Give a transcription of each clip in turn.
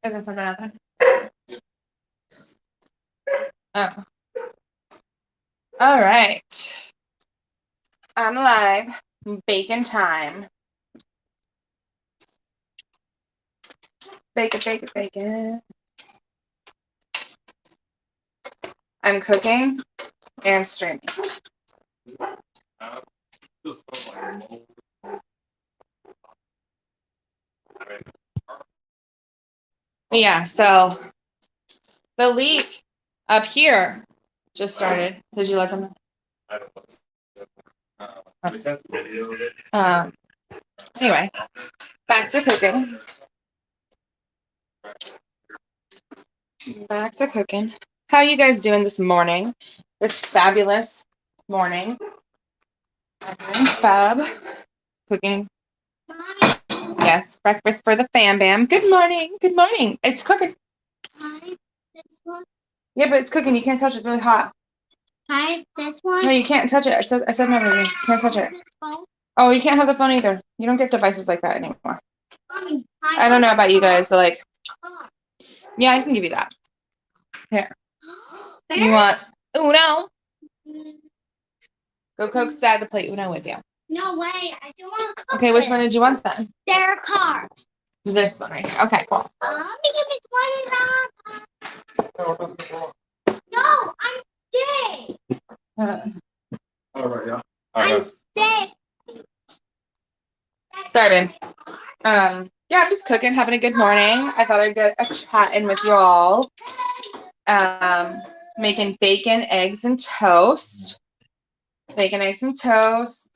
Is there something out there? Oh. All right. I'm live. Bacon time. Bacon, bacon, bacon. I'm cooking and streaming. Yeah, so the leak up here just started. Did you look on the? Anyway, back to cooking. Back to cooking. How are you guys doing this morning? This fabulous morning. I'm fab. Cooking. Yes, breakfast for the fam bam. Good morning. Good morning. It's cooking. Hi, this one. Yeah, but it's cooking. You can't touch it. It's really hot. Hi, this one. No, you can't touch it. I said no, baby. You can't touch it. Oh, you can't have the phone either. You don't get devices like that anymore. Mommy, I don't know about you guys, but like, yeah, I can give you that. Here. You want Uno? Go coax Dad to play Uno with you. No way. I don't want to. Okay, which one did you want then? Their car. This one right here. Okay, cool. Give me 20 dollars. No, I'm sick. All right, yeah. I'm sick. Sorry, babe. Yeah, I'm just cooking, having a good morning. I thought I'd get a chat in with y'all. Making bacon, eggs, and toast. Bacon, eggs, and toast.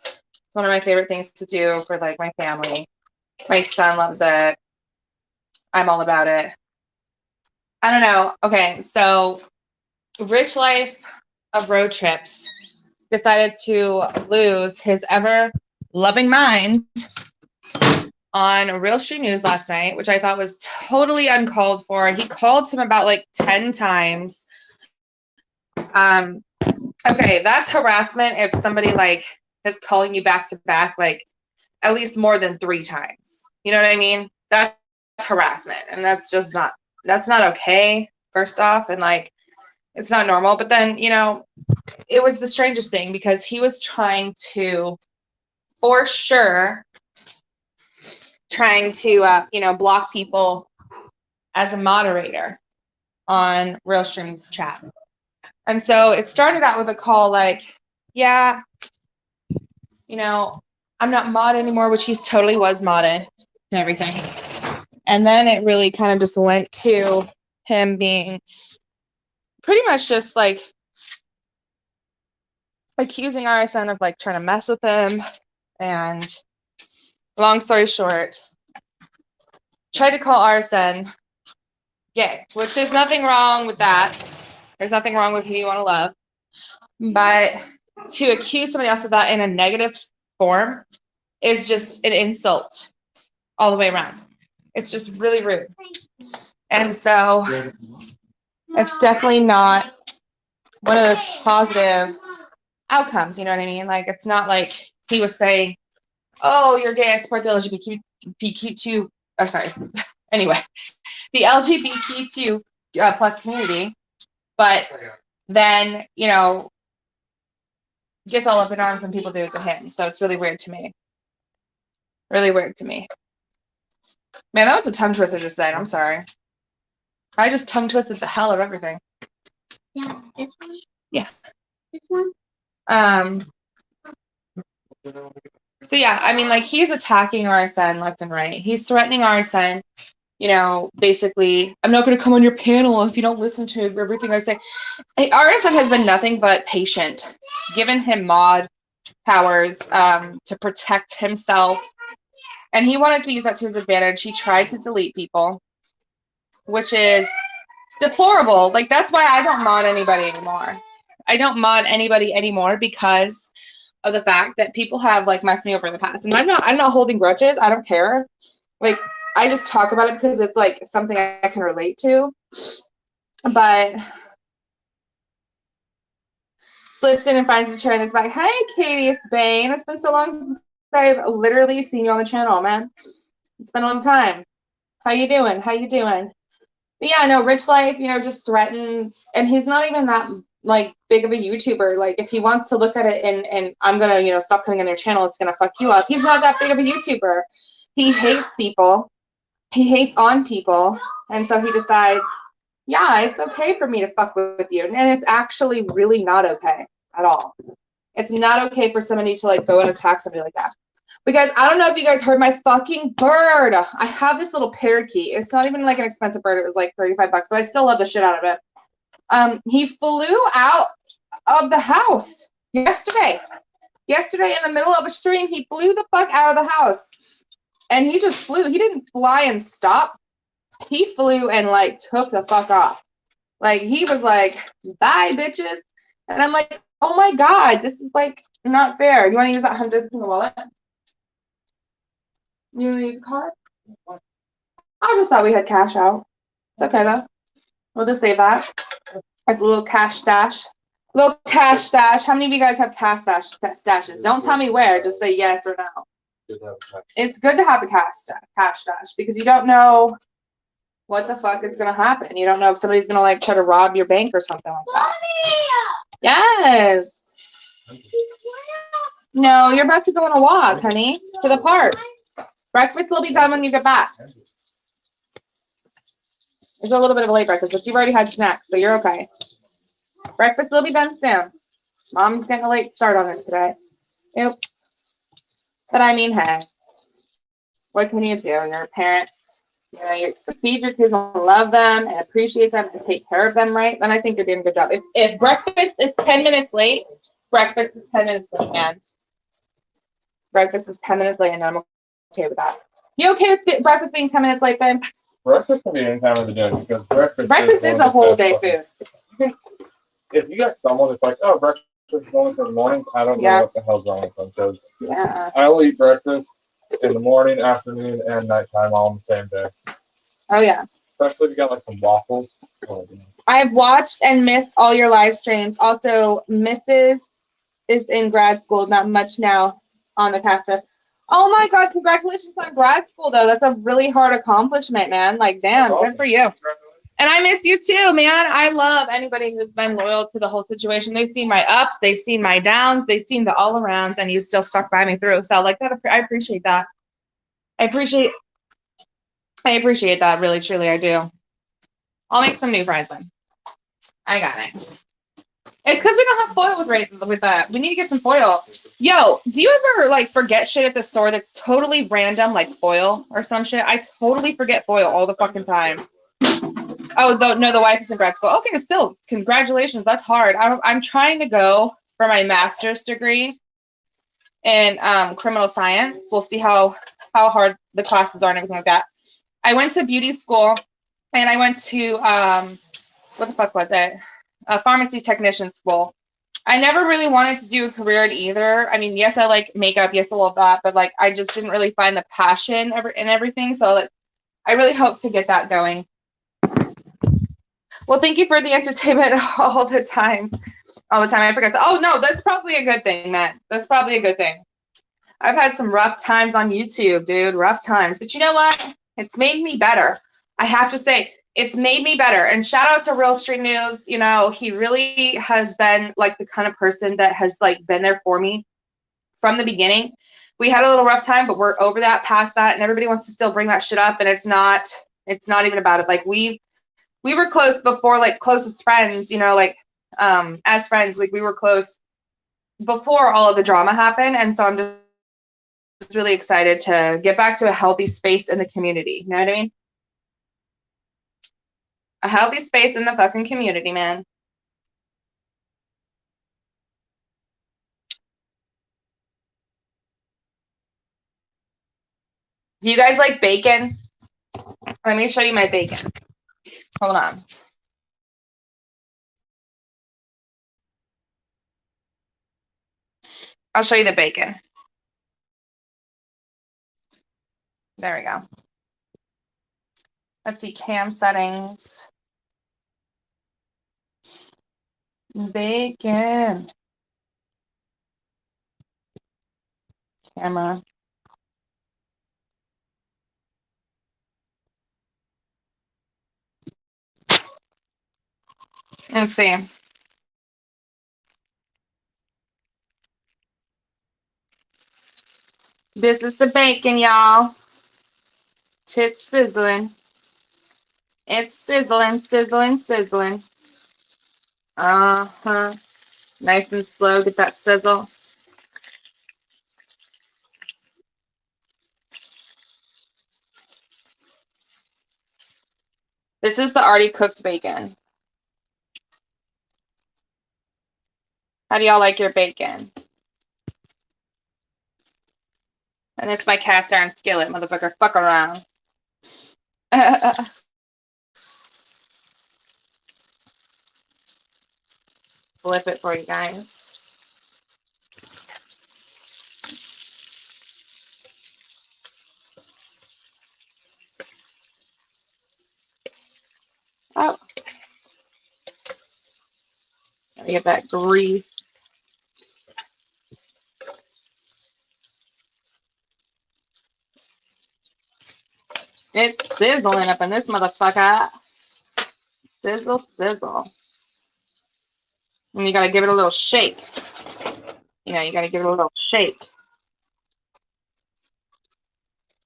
It's one of my favorite things to do for like my family. My son loves it. I'm all about it. I don't know. Okay, so Rich Life of Road Trips decided to lose his ever loving mind on Real Street News last night, which I thought was totally uncalled for. He called him about like 10 times. Okay, that's harassment if somebody like is calling you back to back like at least more than 3 times. You know what I mean? That's harassment, and that's not okay, first off, and like it's not normal. But then, you know, it was the strangest thing because he was trying to, for sure, block people as a moderator on Real Stream's chat. And so it started out with a call like, yeah, you know, I'm not mod anymore, which he totally was modded and everything. And then it really kind of just went to him being pretty much just like accusing RSN of like trying to mess with him. And long story short, tried to call RSN gay, which there's nothing wrong with that. There's nothing wrong with who you want to love. But to accuse somebody else of that in a negative form is just an insult all the way around. It's just really rude. And so it's definitely not one of those positive outcomes, you know what I mean? Like, it's not like he was saying, oh, you're gay, I support the LGBTQ2, oh, sorry. Anyway, the LGBTQ plus community, but then, you know, gets all up in arms when people do it to him. So it's really weird to me. Really weird to me. Man, that was a tongue twister just then. I'm sorry. I just tongue twisted the hell of everything. Yeah, this one? Yeah. This one? So yeah, I mean, like, he's attacking RSN left and right. He's threatening RSN, you know, basically, I'm not going to come on your panel if you don't listen to everything I say. RSN has been nothing but patient, given him mod powers to protect himself. And he wanted to use that to his advantage. He tried to delete people, which is deplorable. Like, that's why I don't mod anybody anymore. I don't mod anybody anymore because of the fact that people have like messed me over in the past. And I'm not holding grudges. I don't care. Like, I just talk about it because it's like something I can relate to. But slips in and finds a chair in this bag. Hi, Katie Bain. It's been so long since I've literally seen you on the channel, man. It's been a long time. How you doing? How you doing? But yeah, no, Rich Life, just threatens, and he's not even that like big of a YouTuber. Like if he wants to look at it and I'm gonna, stop coming on their channel, it's gonna fuck you up. He's not that big of a YouTuber. He hates people. He hates on people, and so he decides, yeah, it's okay for me to fuck with you, and it's actually really not okay at all. It's not okay for somebody to like go and attack somebody like that. Because I don't know if you guys heard my fucking bird. I have this little parakeet. It's not even like an expensive bird. It was like $35, but I still love the shit out of it. He flew out of the house yesterday. Yesterday in the middle of a stream, he flew the fuck out of the house. And he just flew. He didn't fly and stop. He flew and like took the fuck off. Like he was like, bye bitches. And I'm like, oh my God, this is like not fair. You want to use that $100 in the wallet? You want to use a card? I just thought we had cash out. It's okay though. We'll just save that. It's a little cash stash. Little cash stash. How many of you guys have cash stashes? Don't tell me where. Just say yes or no. It's good to have a cash stash because you don't know what the fuck is gonna happen. You don't know if somebody's gonna like try to rob your bank or something like that. Yes. No, you're about to go on a walk, honey, to the park. Breakfast will be done when you get back. It's a little bit of a late breakfast, but you've already had snacks, so you're okay. Breakfast will be done soon. Mom's getting a late start on it today. Oops. But I mean, hey, what can you do? You're a parent. You feed your kids and love them and appreciate them and take care of them right, then I think you're doing a good job. If breakfast is 10 minutes late, breakfast is 10 minutes late, man. Breakfast is 10 minutes late, and I'm okay with that. You okay with breakfast being 10 minutes late, babe? Breakfast can be any time of the day because breakfast is a whole day food. If you got someone that's like, oh, breakfast is only for the morning, I don't know what the hell's wrong with them. Because I will eat breakfast in the morning, afternoon, and nighttime all on the same day. Oh, yeah. Especially if you got like some waffles. I've watched and missed all your live streams. Also, Mrs. is in grad school, not much now on the CAFTA. Oh my God, congratulations on grad school, though. That's a really hard accomplishment, man. Like, damn, good for you. And I miss you too, man. I love anybody who's been loyal to the whole situation. They've seen my ups, they've seen my downs, they've seen the all arounds, and you still stuck by me through. So, like, that, I appreciate that. I appreciate that, really, truly, I do. I'll make some new friends then. I got it. It's because we don't have foil with that. We need to get some foil. Yo, do you ever like forget shit at the store that's totally random, like foil or some shit? I totally forget foil all the fucking time. Oh, no, the wife is in grad school. Okay, still, congratulations. That's hard. I'm trying to go for my master's degree in criminal science. We'll see how hard the classes are and everything like that. I went to beauty school, and I went to what the fuck was it? A pharmacy technician school. I never really wanted to do a career in either. I mean, yes, I like makeup, yes, I love that, but like I just didn't really find the passion in everything. So like, I really hope to get that going. Well, thank you for the entertainment all the time. I forget. Oh no, that's probably a good thing, Matt. That's probably a good thing. I've had some rough times on YouTube, dude. Rough times. But you know what? It's made me better. I have to say, it's made me better. And shout out to Real Street News. You know, he really has been like the kind of person that has like been there for me from the beginning. We had a little rough time, but we're over that, past that, and everybody wants to still bring that shit up. And it's not even about it. Like we were close before, like closest friends, you know, like as friends, like we were close before all of the drama happened. And so I'm just really excited to get back to a healthy space in the community. You know what I mean? A healthy space in the fucking community, man. Do you guys like bacon? Let me show you my bacon. Hold on. I'll show you the bacon. There we go. Let's see, cam settings. Bacon. Camera. Let's see. This is the bacon, y'all. It's sizzling. It's sizzling, sizzling, sizzling. Uh-huh. Nice and slow, get that sizzle. This is the already cooked bacon. How do y'all like your bacon? And this is my cast iron skillet, motherfucker. Fuck around. Flip it for you guys. Oh. Gotta get that grease. It's sizzling up in this motherfucker. Sizzle, sizzle. And you gotta give it a little shake. You know, you gotta give it a little shake.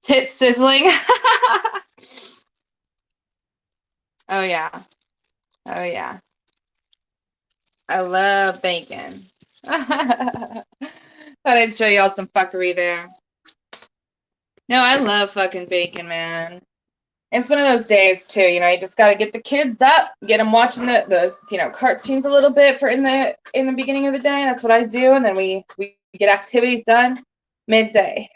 Tits sizzling. Oh, yeah. Oh, yeah. I love bacon. Thought I'd show y'all some fuckery there. No, I love fucking bacon, man. It's one of those days too, you know, you just gotta get the kids up, get them watching those, you know, cartoons a little bit for in the beginning of the day. That's what I do, and then we get activities done midday.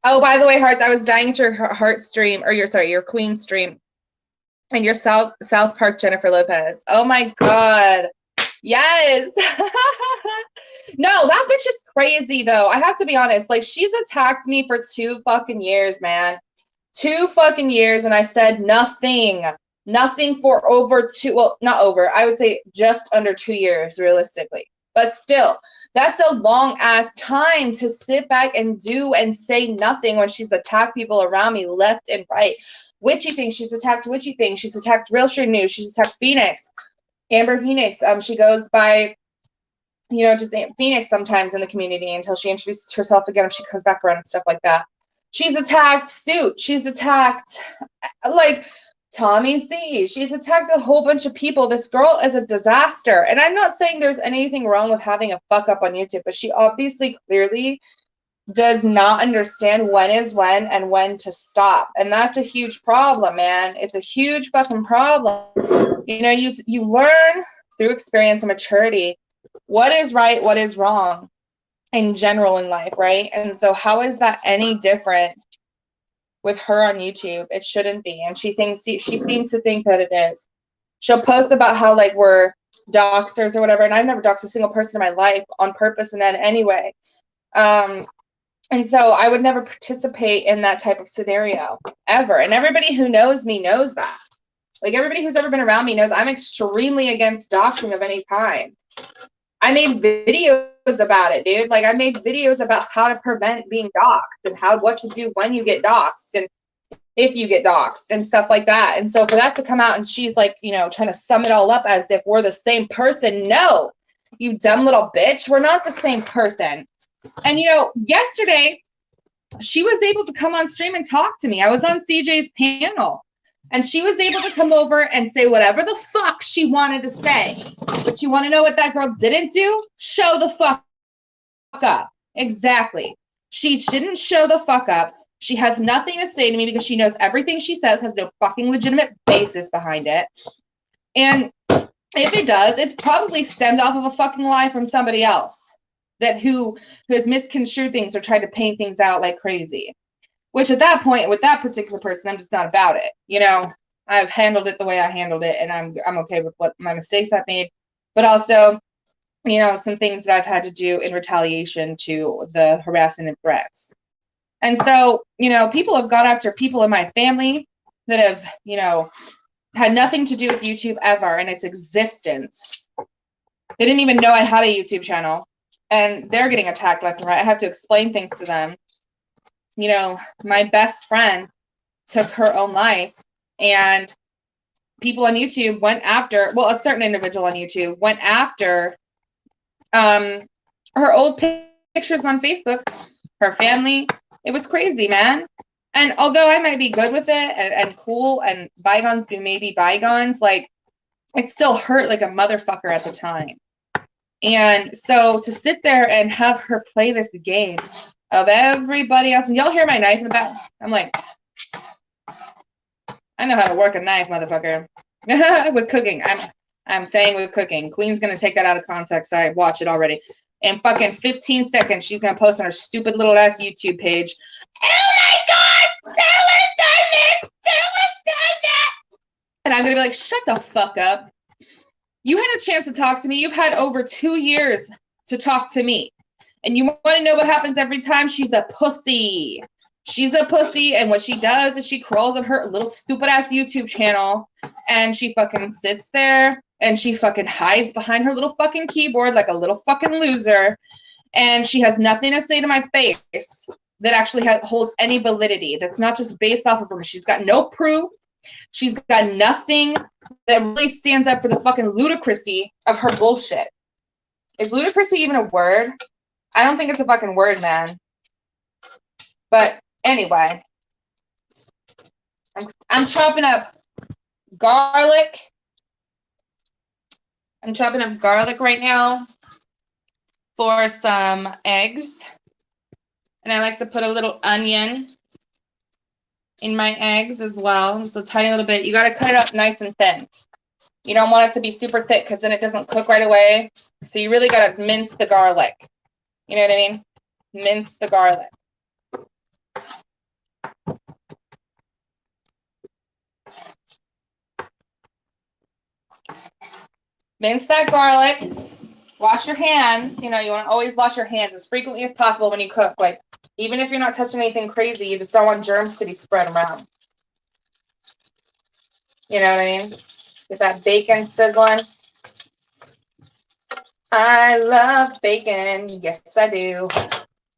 Oh, by the way, Hearts, I was dying at your Heart stream, or your Queen stream, and your South Park Jennifer Lopez. Oh my God. Yes. No, that bitch is crazy though. I have to be honest. Like, she's attacked me for 2 fucking years, man. 2 fucking years, and I said nothing. Nothing for over 2, well, not over, I would say just under 2 years, realistically. But still, that's a long ass time to sit back and do and say nothing when she's attacked people around me left and right. Witchy things, she's attacked Witchy things, she's attacked Real Street News, she's attacked Phoenix, Amber Phoenix. She goes by, you know, just Phoenix sometimes in the community until she introduces herself again and she comes back around and stuff like that. She's attacked Suit. She's attacked, like, Tommy Z. She's attacked a whole bunch of people. This girl is a disaster. And I'm not saying there's anything wrong with having a fuck up on YouTube, but she obviously clearly does not understand when is when and when to stop. And that's a huge problem, man. It's a huge fucking problem. You know, you learn through experience and maturity what is right, what is wrong in general in life, right? And so how is that any different with her on YouTube? It shouldn't be. And she seems to think that it is. She'll post about how, like, we're doxers or whatever, and I've never doxed a single person in my life on purpose in any way. And so I would never participate in that type of scenario ever. And everybody who knows me knows that. Like, everybody who's ever been around me knows I'm extremely against doxing of any kind. I made videos about it, dude. Like, I made videos about how to prevent being doxxed and what to do when you get doxxed and if you get doxxed and stuff like that. And so for that to come out and she's like, you know, trying to sum it all up as if we're the same person. No, you dumb little bitch. We're not the same person. And, you know, yesterday she was able to come on stream and talk to me. I was on CJ's panel. And she was able to come over and say whatever the fuck she wanted to say. But you want to know what that girl didn't do? Show the fuck up. Exactly. She didn't show the fuck up. She has nothing to say to me because she knows everything she says has no fucking legitimate basis behind it. And if it does, it's probably stemmed off of a fucking lie from somebody else who has misconstrued things or tried to paint things out like crazy. Which at that point, with that particular person, I'm just not about it. You know, I've handled it the way I handled it, and I'm okay with what my mistakes I've made. But also, you know, some things that I've had to do in retaliation to the harassment and threats. And so, you know, people have gone after people in my family that have, you know, had nothing to do with YouTube ever in its existence. They didn't even know I had a YouTube channel, and they're getting attacked left and right. I have to explain things to them. You know, my best friend took her own life, and people on YouTube went after, well, a certain individual on YouTube went after her old pictures on Facebook, her family. It was crazy, man. And although I might be good with it and cool and bygones may be bygones, like, it still hurt like a motherfucker at the time. And so to sit there and have her play this game of everybody else, and y'all hear my knife in the back? I'm like, I know how to work a knife, motherfucker. With cooking. I'm saying with cooking. Queen's gonna take that out of context. I watch it already. In fucking 15 seconds, she's gonna post on her stupid little ass YouTube page. Oh my God! Taylor's done this! Taylor's done that! And I'm gonna be like, shut the fuck up. You had a chance to talk to me. You've had over 2 years to talk to me. And you want to know what happens every time? She's a pussy. She's a pussy, and what she does is she crawls on her little stupid-ass YouTube channel, and she fucking sits there, and she fucking hides behind her little fucking keyboard like a little fucking loser, and she has nothing to say to my face that actually holds any validity. That's not just based off of her. She's got no proof. She's got nothing that really stands up for the fucking ludicrousy of her bullshit. Is ludicrousy even a word? I don't think it's a fucking word, man. But anyway, I'm chopping up garlic. I'm chopping up garlic right now for some eggs. And I like to put a little onion in my eggs as well. Just a tiny little bit. You got to cut it up nice and thin. You don't want it to be super thick because then it doesn't cook right away. So you really got to mince the garlic. You know what I mean? Mince the garlic. Mince that garlic. Wash your hands. You know, you want to always wash your hands as frequently as possible when you cook. Like, even if you're not touching anything crazy, you just don't want germs to be spread around. You know what I mean? Get that bacon sizzling. I love bacon. Yes, I do.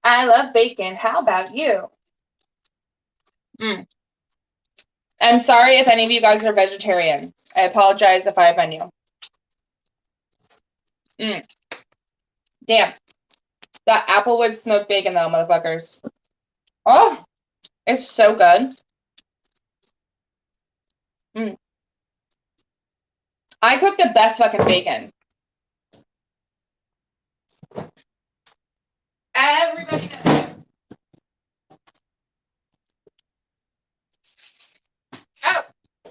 I love bacon. How about you? I'm sorry if any of you guys are vegetarian. I apologize if I offend you. Damn. That applewood smoked bacon, though, motherfuckers. Oh, it's so good. I cook the best fucking bacon. Everybody knows. Oh,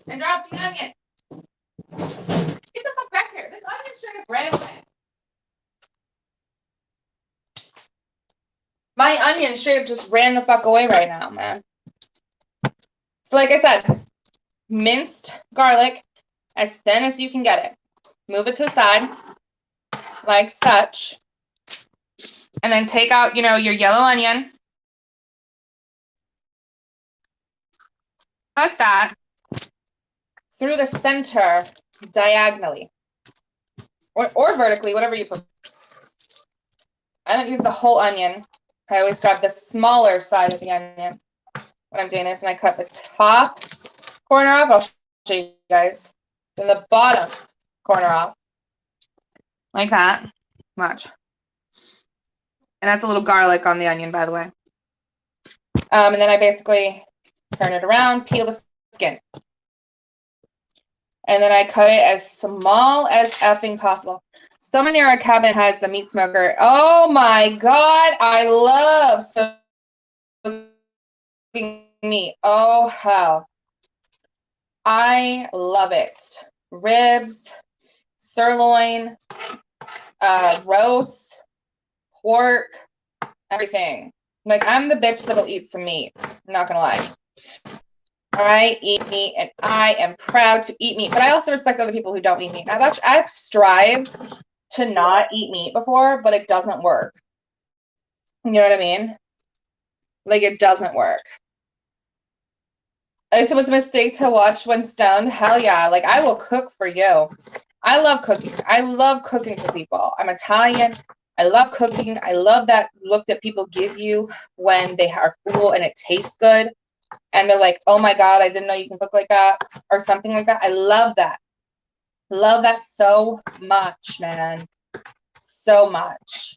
and drop the onion. Get the fuck back here. This onion straight up ran away. My onion straight up just ran the fuck away right now, man. So like I said, minced garlic as thin as you can get it. Move it to the side, like such. And then take out, you know, your yellow onion. Cut that through the center diagonally. Or vertically, whatever you prefer. I don't use the whole onion. I always grab the smaller side of the onion when I'm doing this, and I cut the top corner off. I'll show you guys. Then the bottom corner off. Like that. Watch. And that's a little garlic on the onion, by the way. And then I basically turn it around, peel the skin. And then I cut it as small as effing possible. Someone near our cabin has the meat smoker. Oh my God, I love smoking meat. Oh, hell. I love it. Ribs, sirloin, roast, pork, everything. Like, I'm the bitch that'll eat some meat. I'm not gonna lie. I eat meat, and I am proud to eat meat. But I also respect other people who don't eat meat. I've strived to not eat meat before, but it doesn't work. You know what I mean? Like, it doesn't work. It was a mistake to watch when stoned. Hell yeah. Like, I will cook for you. I love cooking. I love cooking for people. I'm Italian. I love cooking. I love that look that people give you when they are full and it tastes good. and they're like, oh my God, I didn't know you can cook like that, or something like that. I love that. Love that so much, man. So much.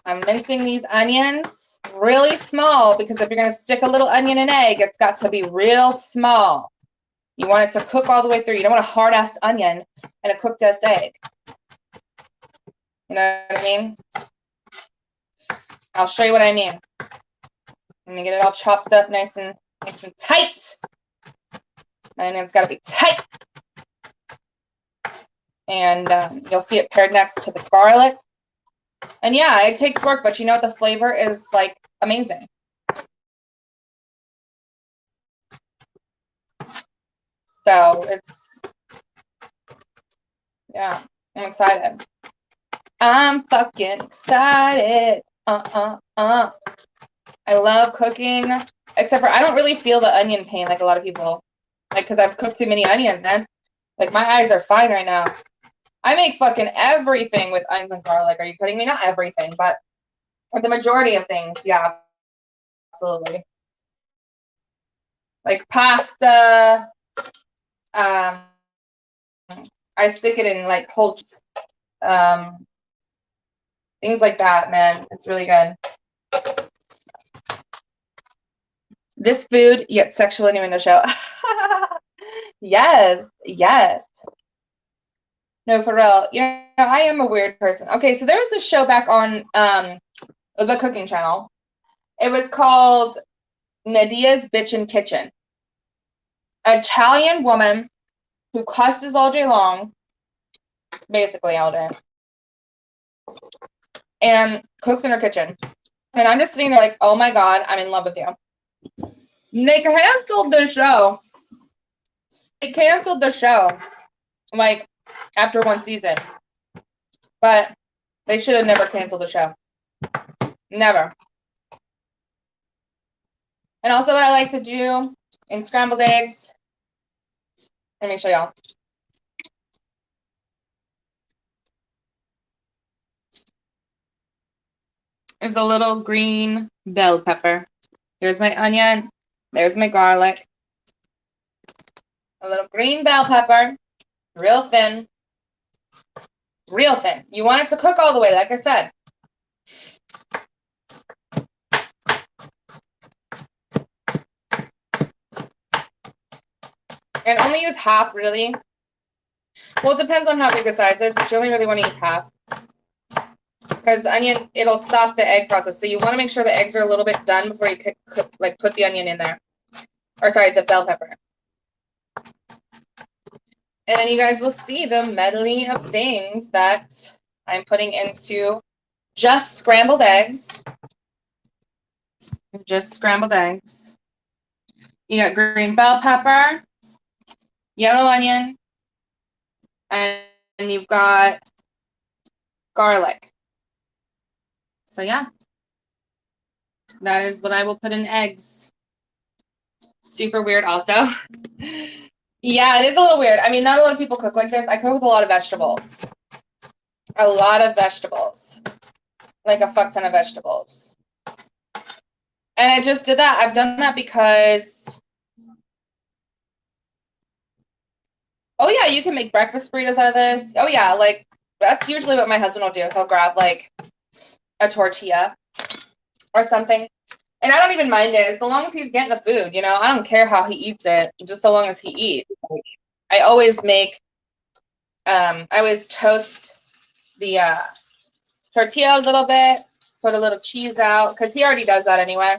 I'm mincing these onions really small, because if you're going to stick a little onion and egg, it's got to be real small. You want it to cook all the way through. You don't want a hard-ass onion and a cooked-ass egg. You know what I mean? I'll show you what I mean. Let me get it all chopped up nice and tight. And it's got to be tight. And you'll see it paired next to the garlic. And yeah, it takes work, but you know what? The flavor is like amazing. So it's, yeah, I'm excited. I'm fucking excited. I love cooking, except for I don't really feel the onion pain like a lot of people. Like, because I've cooked too many onions, man. Like, my eyes are fine right now. I make fucking everything with onions and garlic. Are you kidding me? Not everything, but the majority of things, yeah, absolutely. Like pasta, I stick it in like whole, things like that, man. It's really good. This food, yet sexual innuendo show. Yes, yes. No, for real. You know, I am a weird person. Okay, so there was this show back on the cooking channel. It was called Nadia's Bitchin' Kitchen. An Italian woman who cusses all day long, basically all day, and cooks in her kitchen. And I'm just sitting there like, oh my God, I'm in love with you. They canceled the show. They canceled the show, like, after one season. But they should have never canceled the show. Never. And also what I like to do in scrambled eggs, let me show y'all. Is a little green bell pepper. Here's my onion. There's my garlic. A little green bell pepper. Real thin. Real thin. You want it to cook all the way, like I said. And only use half, really. Well, it depends on how big the size is, but you only really want to use half. Because onion, it'll stop the egg process. So you want to make sure the eggs are a little bit done before you put the onion in there. Or sorry, the bell pepper. And then you guys will see the medley of things that I'm putting into just scrambled eggs. Just scrambled eggs. You got green bell pepper, yellow onion, and you've got garlic. So yeah, that is what I will put in eggs. Super weird also. Yeah, it is a little weird. I mean, not a lot of people cook like this. I cook with a lot of vegetables. A lot of vegetables. Like a fuck ton of vegetables. And I just did that. I've done that because, oh yeah, you can make breakfast burritos out of this. Oh yeah, like that's usually what my husband will do. He'll grab like a tortilla or something. And I don't even mind it as long as he's getting the food, you know. I don't care how he eats it, just so long as he eats. I always make, I always toast the tortilla a little bit, put a little cheese out, because he already does that anyway.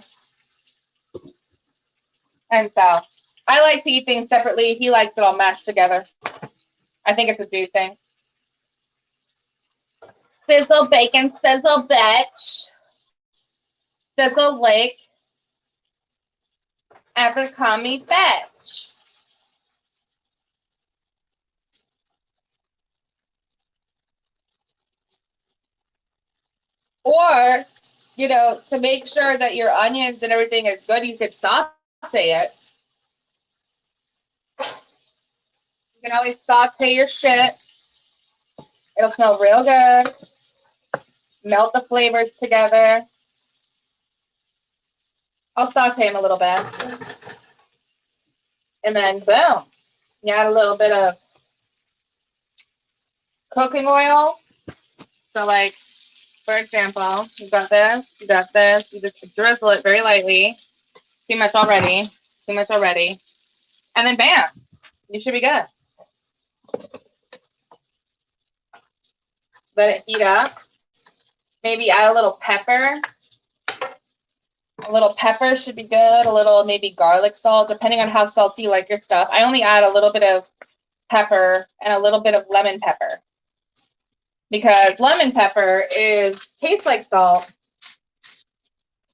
And so I like to eat things separately. He likes it all mashed together. I think it's a dude thing. Sizzle bacon, sizzle bitch. Sizzle lake. Abercrombie bitch. Or, you know, to make sure that your onions and everything is good, you could saute it. You can always saute your shit. It'll smell real good. Melt the flavors together. I'll saute them a little bit. And then boom. You add a little bit of cooking oil. So like, for example, you got this, you got this. You just drizzle it very lightly. Too much already. Too much already. And then bam, you should be good. Let it heat up. Maybe add a little pepper. A little pepper should be good. A little maybe garlic salt, depending on how salty you like your stuff. I only add a little bit of pepper and a little bit of lemon pepper. Because lemon pepper tastes like salt,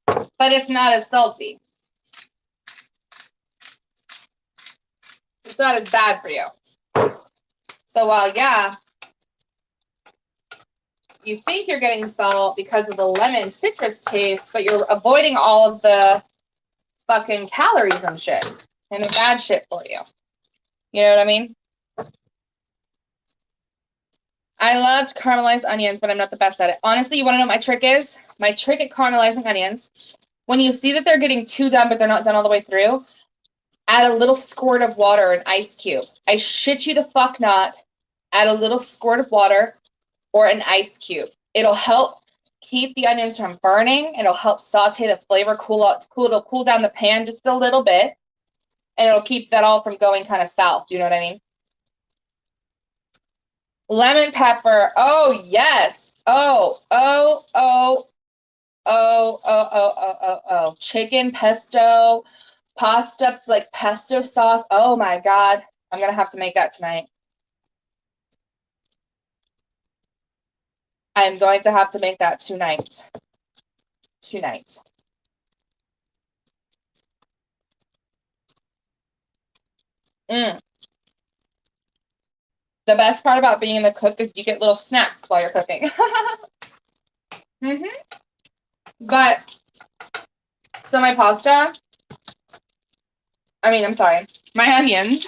but it's not as salty. It's not as bad for you. So while, yeah, you think you're getting salt because of the lemon citrus taste, but you're avoiding all of the fucking calories and shit and the bad shit for you. You know what I mean? I love caramelized onions, but I'm not the best at it. Honestly, you want to know what my trick is? My trick at caramelizing onions, when you see that they're getting too done, but they're not done all the way through, add a little squirt of water, an ice cube. I shit you the fuck not. Add a little squirt of water or an ice cube. It'll help keep the onions from burning. It'll help saute the flavor, it'll cool down the pan just a little bit, and it'll keep that all from going kind of south. You know what I mean? Lemon pepper. Oh, yes. Oh. Chicken pesto, pasta, like pesto sauce. Oh, my God. I'm going to have to make that tonight. I'm going to have to make that tonight. The best part about being the cook is you get little snacks while you're cooking. But, so my pasta, my onions,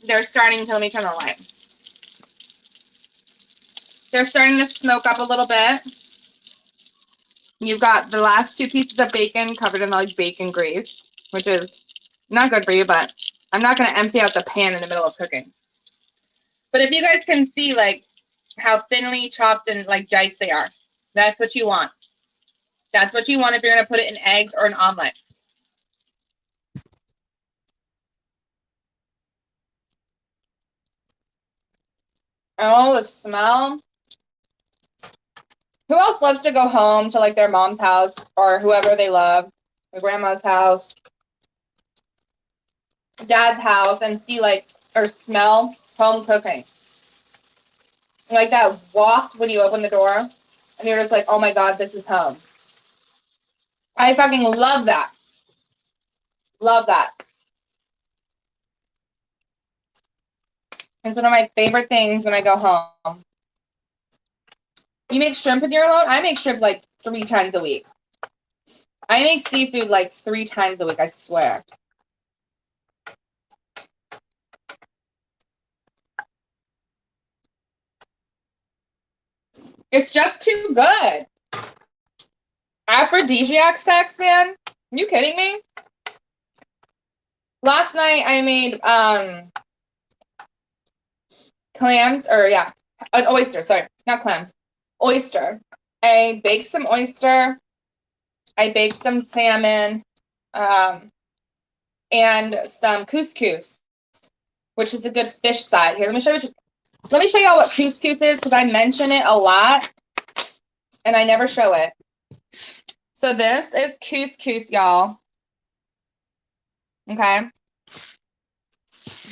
they're starting to, let me turn the light. They're starting to smoke up a little bit. You've got the last 2 pieces of bacon covered in like bacon grease, which is not good for you, but I'm not going to empty out the pan in the middle of cooking. But if you guys can see like how thinly chopped and like diced they are, that's what you want. That's what you want if you're going to put it in eggs or an omelet. Oh, the smell. Who else loves to go home to like their mom's house or whoever they love, their grandma's house, dad's house, and see like or smell home cooking? Like that waft when you open the door and you're just like, oh my God, this is home. I fucking love that. Love that. It's one of my favorite things when I go home. You make shrimp when you're alone? I make shrimp like 3 times a week. I make seafood like 3 times a week, I swear. It's just too good. Aphrodisiac sex, man? Are you kidding me? Last night I made clams, or yeah, an oyster, sorry, not clams. Oyster. I baked some oyster. I baked some salmon, and some couscous, which is a good fish side. Here, let me show y'all what couscous is, because I mention it a lot, and I never show it. So this is couscous, y'all. Okay.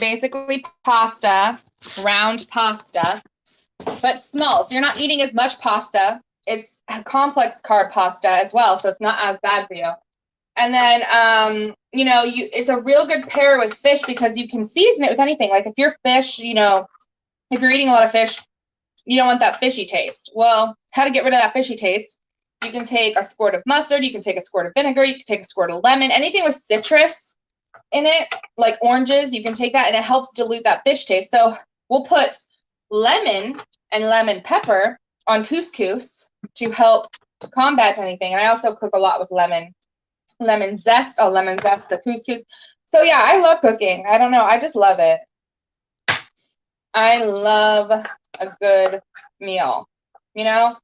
Basically pasta, round pasta, but small. So you're not eating as much pasta. It's a complex carb pasta as well, so it's not as bad for you. And then, you know, it's a real good pair with fish because you can season it with anything. Like if you're fish, you know, if you're eating a lot of fish, you don't want that fishy taste. Well, how to get rid of that fishy taste? You can take a squirt of mustard. You can take a squirt of vinegar. You can take a squirt of lemon. Anything with citrus in it, like oranges, you can take that, and it helps dilute that fish taste. So we'll put lemon and lemon pepper on couscous to help combat anything. And I also cook a lot with lemon lemon zest. Oh, lemon zest, the couscous. So yeah, I love cooking. I don't know. I just love it. I love a good meal. You know,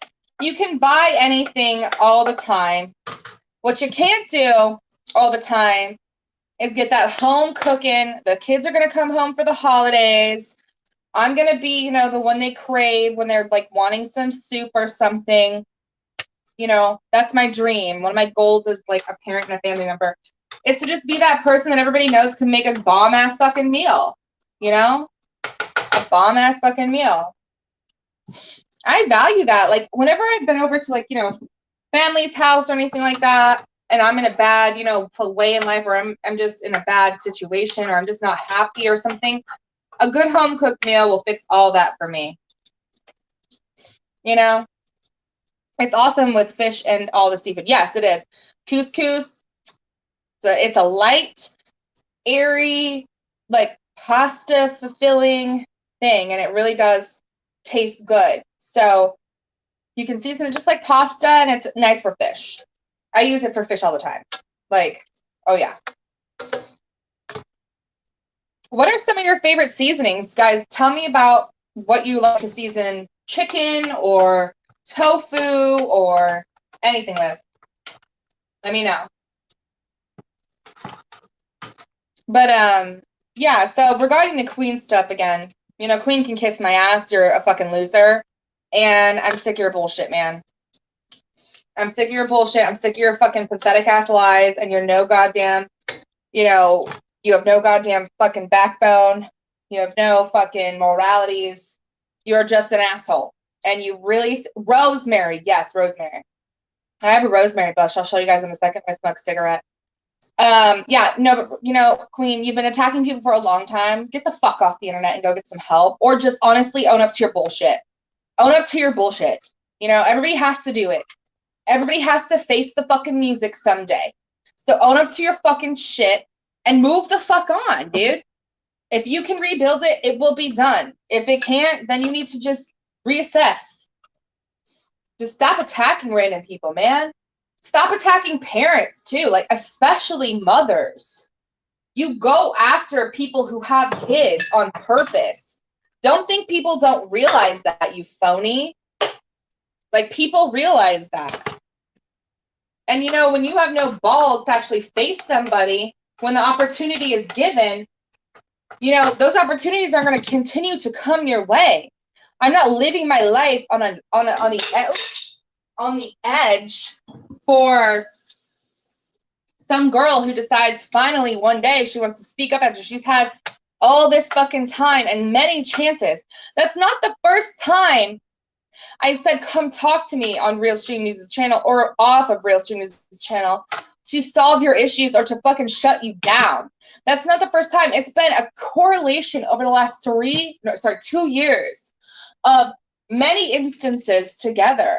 you can buy anything all the time. What you can't do all the time is get that home cooking. The kids are going to come home for the holidays. I'm going to be, you know, the one they crave when they're like wanting some soup or something. You know, that's my dream. One of my goals as like a parent and a family member is to just be that person that everybody knows can make a bomb ass fucking meal. You know, a bomb ass fucking meal. I value that. Like whenever I've been over to like, you know, family's house or anything like that, and I'm in a bad, you know, way in life, or I'm just in a bad situation, or I'm just not happy or something, a good home cooked meal will fix all that for me. You know, it's awesome with fish and all the seafood. Yes, it is. Couscous. It's a light, airy, like pasta fulfilling thing, and it really does taste good. So you can season it just like pasta, and it's nice for fish. I use it for fish all the time. Like, oh yeah. What are some of your favorite seasonings, guys? Tell me about what you like to season chicken or tofu or anything with. Let me know. But yeah, so regarding the Queen stuff again, you know, Queen can kiss my ass, you're a fucking loser. And I'm sick of your bullshit, man. I'm sick of your bullshit. I'm sick of your fucking pathetic ass lies and your no goddamn, you know, you have no goddamn fucking backbone. You have no fucking moralities. You're just an asshole. And you really, rosemary. Yes, rosemary. I have a rosemary bush. I'll show you guys in a second. I smoke a cigarette. Yeah, no, but you know, Queen, you've been attacking people for a long time. Get the fuck off the internet and go get some help. Or just honestly own up to your bullshit. Own up to your bullshit. You know, everybody has to do it. Everybody has to face the fucking music someday. So own up to your fucking shit and move the fuck on, dude. If you can rebuild it, it will be done. If it can't, then you need to just reassess. Just stop attacking random people, man. Stop attacking parents, too, like especially mothers. You go after people who have kids on purpose. Don't think people don't realize that, you phony. Like, people realize that. And, you know, when you have no balls to actually face somebody, when the opportunity is given, you know, those opportunities are going to continue to come your way. I'm not living my life on the edge for some girl who decides finally one day she wants to speak up after she's had all this fucking time and many chances. That's not the first time I've said, come talk to me on Real Stream Music's channel or off of Real Stream Music's channel to solve your issues or to fucking shut you down. That's not the first time. It's been a correlation over the last 2 years of many instances together,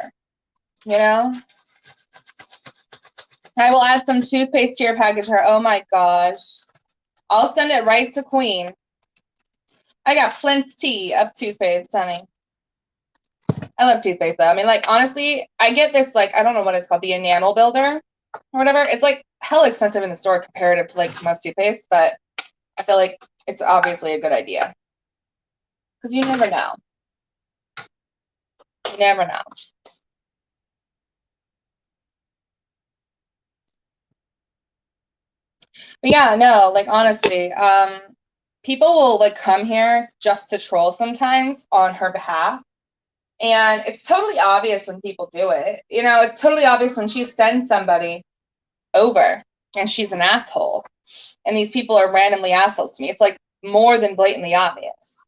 you know? I will add some toothpaste to your package. Oh my gosh. I'll send it right to Queen. I got Flint's tea of toothpaste, honey. I love toothpaste though. I mean, like, honestly, I get this, like, I don't know what it's called, the enamel builder or whatever. It's like hell expensive in the store comparative to like most toothpaste, but I feel like it's obviously a good idea. Because you never know. You never know. But yeah, no, like honestly, people will like come here just to troll sometimes on her behalf. And it's totally obvious when people do it. You know, it's totally obvious when she sends somebody over and she's an asshole. And these people are randomly assholes to me. It's like more than blatantly obvious.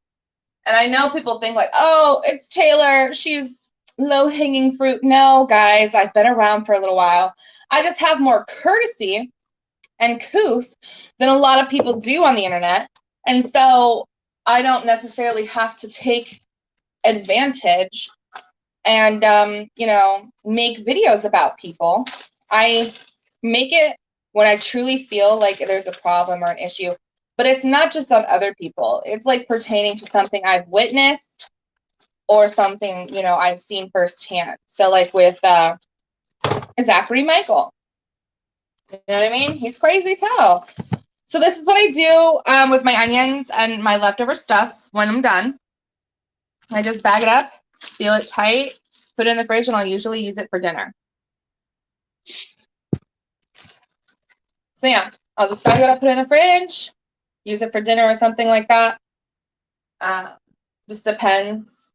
And I know people think like, oh, it's Taylor. She's low-hanging fruit. No, guys, I've been around for a little while. I just have more courtesy and couth than a lot of people do on the internet. And so I don't necessarily have to take advantage and, you know, make videos about people. I make it when I truly feel like there's a problem or an issue. But it's not just on other people. It's like pertaining to something I've witnessed or something, you know, I've seen firsthand. So like with Zachary Michael. You know what I mean? He's crazy as hell. So this is what I do with my onions and my leftover stuff when I'm done. I just bag it up, seal it tight, put it in the fridge, and I'll usually use it for dinner. So yeah, I'll just bag it up, put it in the fridge, use it for dinner or something like that. Just depends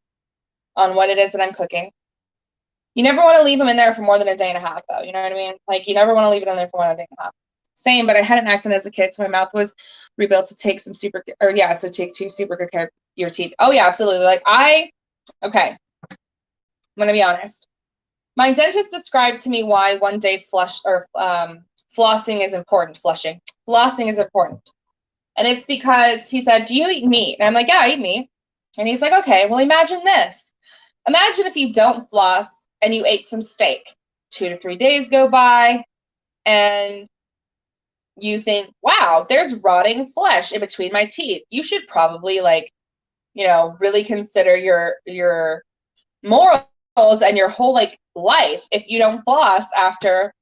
on what it is that I'm cooking. You never want to leave them in there for more than a day and a half, though. You know what I mean? Like, you never want to leave it in there for more than a day and a half. Same, but I had an accident as a kid, so my mouth was rebuilt to take some take 2 super good care of your teeth. Oh, yeah, absolutely. Like, okay, I'm going to be honest. My dentist described to me why one day flossing is important. Flossing is important. And it's because he said, do you eat meat? And I'm like, yeah, I eat meat. And he's like, okay, well, imagine this. Imagine if you don't floss and you ate some steak. 2 to 3 days go by and you think, wow, there's rotting flesh in between my teeth. You should probably really consider your morals and your whole life if you don't floss after,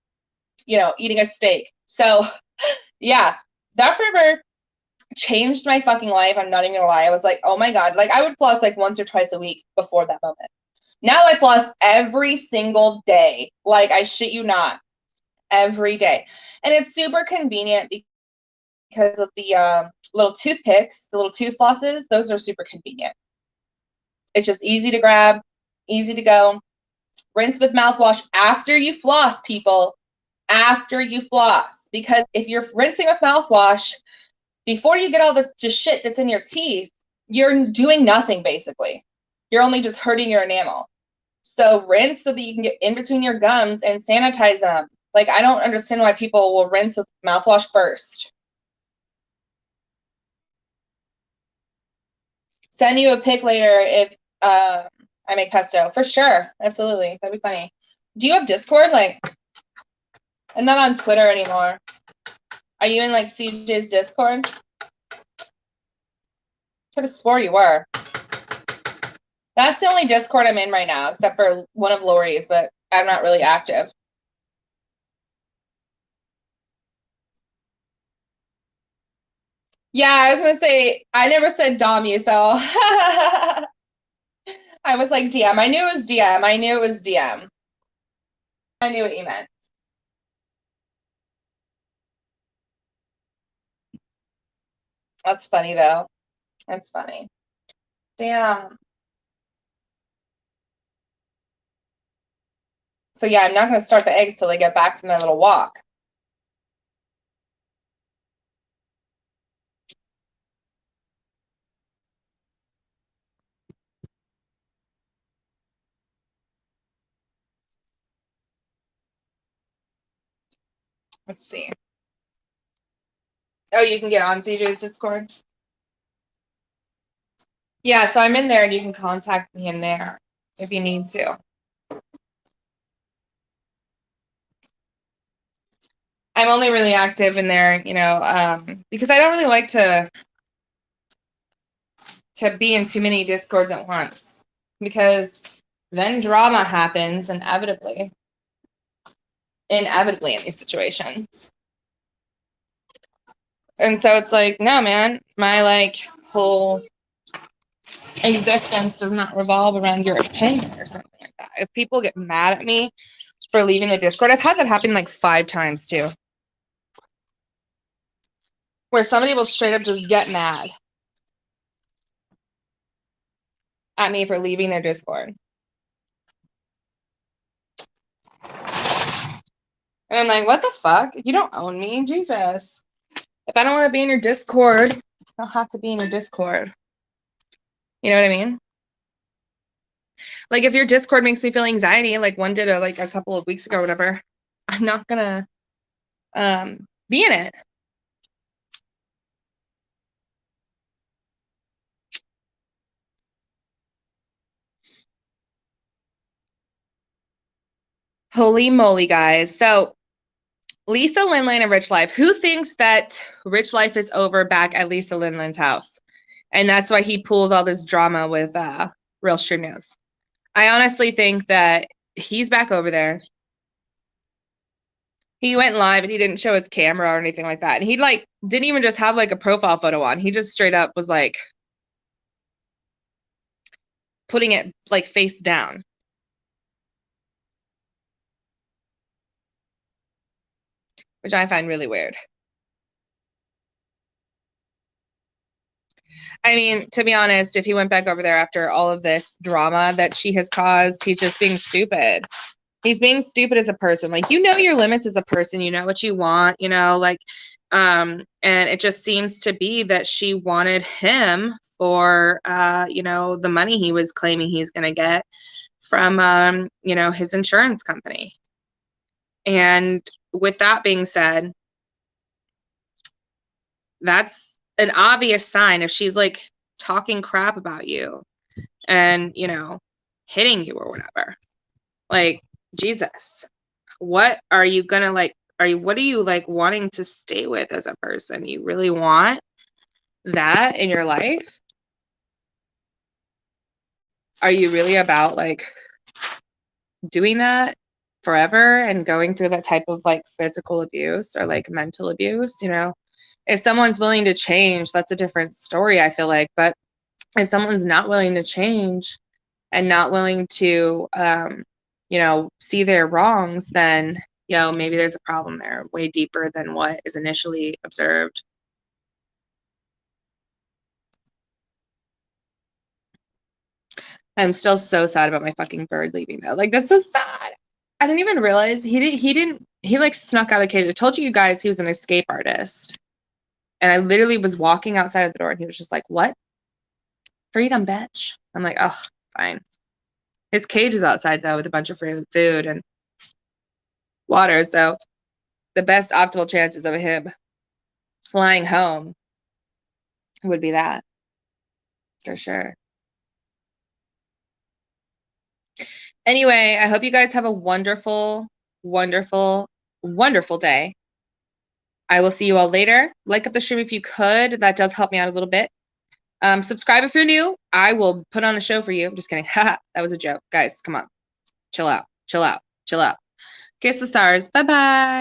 eating a steak. So yeah, that forever changed my fucking life. I'm not even gonna lie. I was like, oh my God, I would floss once or twice a week before that moment. Now I floss every single day. I shit you not, every day. And it's super convenient because of the little toothpicks, the little tooth flosses. Those are super convenient. It's just easy to grab, easy to go. Rinse with mouthwash after you floss, people. After you floss. Because if you're rinsing with mouthwash before you get all the shit that's in your teeth, you're doing nothing, basically. You're only just hurting your enamel. So rinse so that you can get in between your gums and sanitize them. I don't understand why people will rinse with mouthwash first. Send you a pic later if I make pesto. For sure. Absolutely. That'd be funny. Do you have Discord? I'm not on Twitter anymore. Are you in CJ's Discord? Could have swore you were. That's the only Discord I'm in right now, except for one of Lori's, but I'm not really active. Yeah, I was gonna say, I never said Dom you, so I was like DM. I knew it was DM. I knew it was DM. I knew what you meant. That's funny, though. That's funny. Damn. So yeah, I'm not gonna start the eggs till they get back from their little walk. Let's see. Oh, you can get on CJ's Discord? Yeah, so I'm in there and you can contact me in there if you need to. I'm only really active in there, because I don't really like to be in too many Discords at once, because then drama happens inevitably in these situations. And so it's no, man, my whole existence does not revolve around your opinion or something like that. If people get mad at me for leaving the Discord, I've had that happen 5 times too, where somebody will straight up just get mad at me for leaving their Discord. And I'm like, what the fuck? You don't own me, Jesus. If I don't want to be in your Discord, I don't have to be in your Discord. You know what I mean? If your Discord makes me feel anxiety, one did a couple of weeks ago or whatever, I'm not gonna be in it. Holy moly, guys. So Lisa Lindland and Rich Life. Who thinks that Rich Life is over back at Lisa Lindland's house? And that's why he pulled all this drama with Real Stream News. I honestly think that he's back over there. He went live and he didn't show his camera or anything like that. And he like didn't even just have like a profile photo on. He just straight up was like putting it like face down. Which I find really weird. I mean, to be honest, if he went back over there after all of this drama that she has caused, he's just being stupid. He's being stupid as a person. Like, you know your limits as a person. You know what you want, you know, like, and it just seems to be that she wanted him for, you know, the money he was claiming he's going to get from, you know, his insurance company. And with that being said, that's an obvious sign if she's like talking crap about you and, you know, hitting you or whatever. Like, Jesus, what are you gonna like? What are you like wanting to stay with as a person? You really want that in your life? Are you really about like doing that forever and going through that type of like physical abuse or like mental abuse? You know, if someone's willing to change, that's a different story, I feel like. But if someone's not willing to change and not willing to, you know, see their wrongs, then, you know, maybe there's a problem there way deeper than what is initially observed. I'm still so sad about my fucking bird leaving though. Like, that's so sad. I didn't even realize he like snuck out of the cage. I told you guys he was an escape artist. And I literally was walking outside of the door and he was just like, what? Freedom, bitch. I'm like, oh, fine. His cage is outside though with a bunch of food and water. So the best optimal chances of him flying home would be that, for sure. Anyway, I hope you guys have a wonderful, wonderful, wonderful day. I will see you all later. Like up the stream if you could. That does help me out a little bit. Subscribe if you're new. I will put on a show for you. I'm just kidding. Haha, that was a joke. Guys, come on. Chill out. Chill out. Chill out. Kiss the stars. Bye-bye.